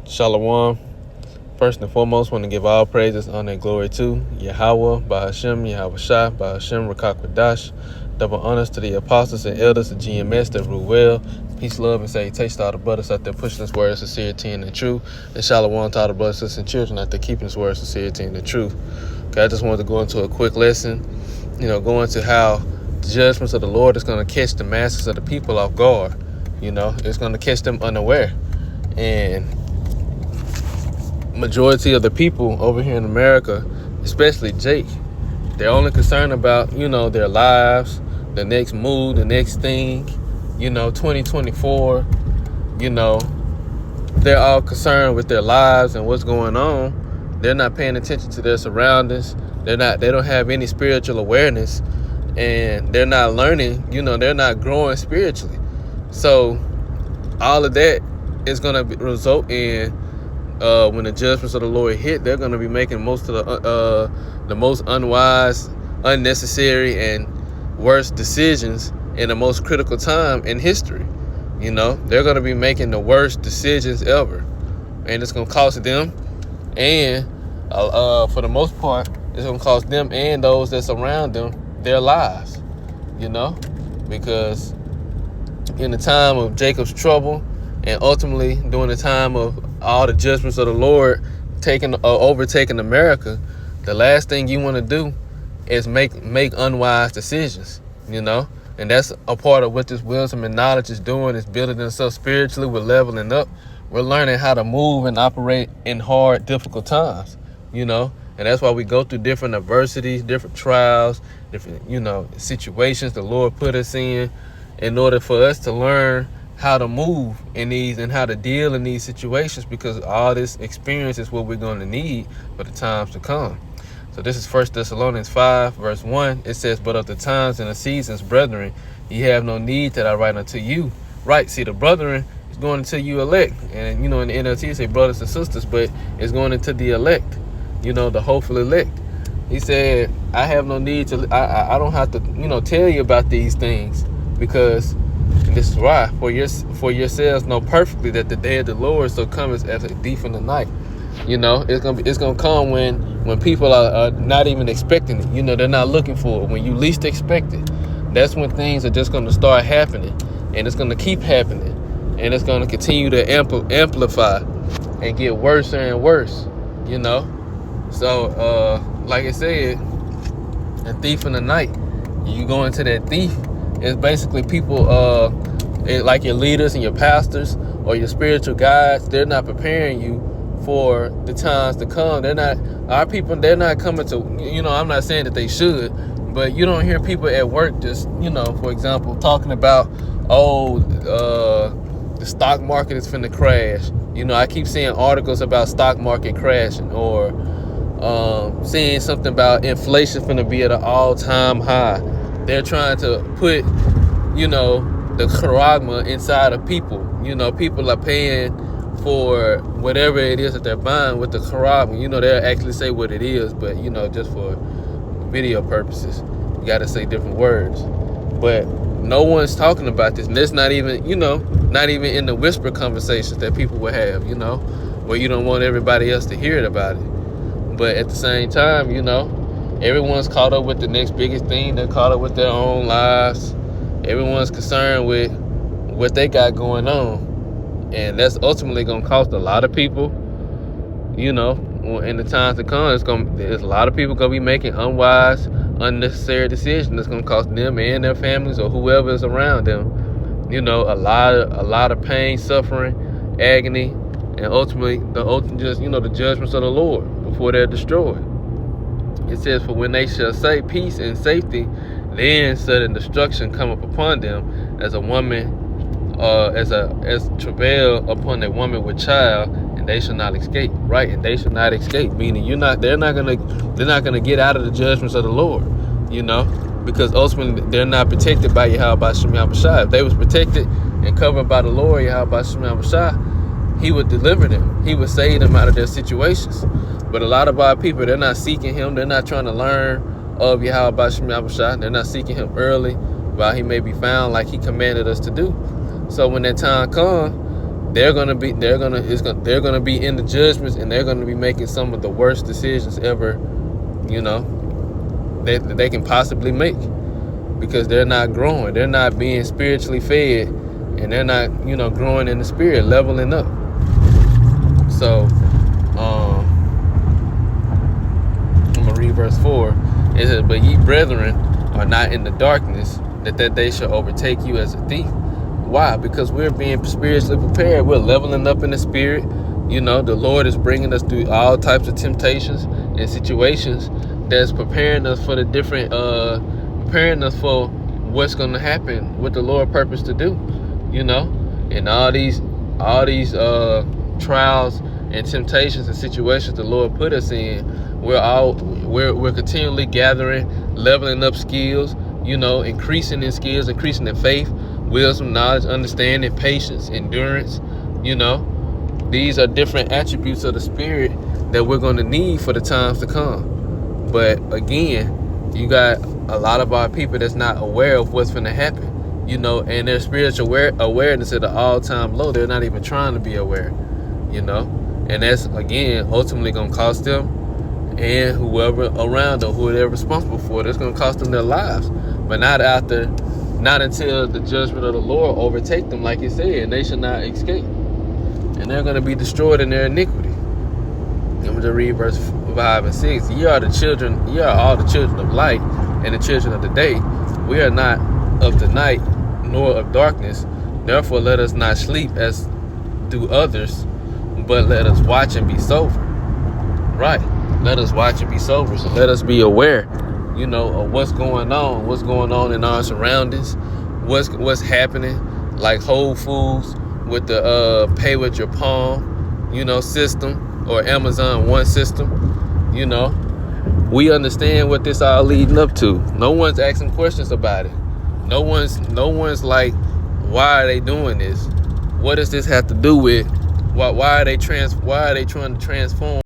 Shalom. First and foremost, want to give all praises, honor, and glory to Yahweh, Bahashem, Yahweh Shah, Bahashem, Rakakwadash. Double honors to the apostles and elders of GMS that rule well. Peace, love, and salutation to all the brothers out there pushing this word of sincerity and the truth. And shalom to all the brothers, sisters, and children out there keeping this word of sincerity and the truth. Okay, I just wanted to go into a quick lesson, go into how the judgments of the Lord is going to catch the masses of the people off guard. It's going to catch them unaware. And majority of the people over here in America, especially Jake, they're only concerned about, their lives, the next move, the next thing, 2024, they're all concerned with their lives and what's going on. They're not paying attention to their surroundings. They don't have any spiritual awareness, and they're not learning, they're not growing spiritually. So all of that is going to result in when the judgments of the Lord hit, they're going to be making most of the most unwise, unnecessary, and worst decisions in the most critical time in history. They're going to be making the worst decisions ever, and it's going to cost them, and for the most part, it's going to cost them and those that surround them their lives. Because in the time of Jacob's trouble, and ultimately during the time of all the judgments of the Lord overtaking America, the last thing you want to do is make unwise decisions, and that's a part of what this wisdom and knowledge is doing, is building us up spiritually. We're leveling up. We're learning how to move and operate in hard, difficult times, and that's why we go through different adversities, different trials, different, situations the Lord put us in order for us to learn how to move in these and how to deal in these situations, because all this experience is what we're going to need for the times to come. So this is 1 Thessalonians 5, verse 1. It says, "But of the times and the seasons, brethren, ye have no need that I write unto you." Right, see, the brethren is going into you elect. And, in the NLT, say brothers and sisters, but it's going into the elect, the hopeful elect. He said, I have no need to, I don't have to, tell you about these things, because this is why, for yourselves know perfectly that the day of the Lord so comes as a thief in the night. It's gonna come when people are not even expecting it. They're not looking for it. When you least expect it, that's when things are just gonna start happening, and it's gonna keep happening, and it's gonna continue to amplify and get worse and worse. So like I said, a thief in the night. You go into that thief. It's basically people like your leaders and your pastors or your spiritual guides. They're not preparing you for the times to come. They're not coming to, I'm not saying that they should, but you don't hear people at work just, for example, talking about, the stock market is finna crash. I keep seeing articles about stock market crashing, or seeing something about inflation finna be at an all-time high. They're trying to put, the charagma inside of people. People are paying for whatever it is that they're buying with the charagma. They'll actually say what it is, but, just for video purposes, you got to say different words. But no one's talking about this. And it's not even, not even in the whisper conversations that people will have, where you don't want everybody else to hear it about it. But at the same time, everyone's caught up with the next biggest thing. They're caught up with their own lives. Everyone's concerned with what they got going on. And that's ultimately going to cost a lot of people. In the times to come, there's a lot of people going to be making unwise, unnecessary decisions. That's going to cost them and their families or whoever is around them. A lot of pain, suffering, agony, and ultimately the judgments of the Lord before they're destroyed. It says, "For when they shall say peace and safety, then sudden destruction cometh upon them, as a woman, as travail upon a woman with child, and they shall not escape." Right, and they shall not escape, meaning they're not gonna get out of the judgments of the Lord, because ultimately they're not protected by Yahweh Shem Yahushua. If they was protected and covered by the Lord Yahweh Shem Yahushua, He would deliver them. He would save them out of their situations. But a lot of our people, they're not seeking Him. They're not trying to learn of Yahweh Shem Yahushua. They're not seeking Him early while He may be found like He commanded us to do. So when that time comes, they're gonna be in the judgments, and they're gonna be making some of the worst decisions ever, you know, that they can possibly make, because they're not growing, they're not being spiritually fed, and they're not, growing in the spirit, leveling up. So I'm gonna read verse 4. It says, "But ye brethren are not in the darkness, that they shall overtake you as a thief." Why? Because we're being spiritually prepared. We're leveling up in the spirit. The Lord is bringing us through all types of temptations and situations that's preparing us for the different, preparing us for what's going to happen, what the Lord purposed to do, and all these trials and temptations and situations the Lord put us in. We're continually gathering, leveling up skills, increasing in skills, increasing in faith, wisdom, knowledge, understanding, patience, endurance. These are different attributes of the spirit that we're going to need for the times to come. But again, you got a lot of our people that's not aware of what's going to happen, and their spiritual awareness at an all-time low. They're not even trying to be aware, and that's, again, ultimately going to cost them and whoever around them, who they're responsible for. That's going to cost them their lives, but not until the judgment of the Lord overtake them, like it said, and they shall not escape, and they're going to be destroyed in their iniquity. I'm going to read verse 5 and 6. Ye are all the children of light and the children of the day. We are not of the night nor of darkness. Therefore let us not sleep as do others, but let us watch and be sober. Right. Let us watch and be sober. So let us be aware, of what's going on in our surroundings, what's happening, like Whole Foods with the pay with your palm, system, or Amazon One system. We understand what this all leading up to. No one's asking questions about it. No one's like, why are they doing this? What does this have to do with? Why are they trying to transform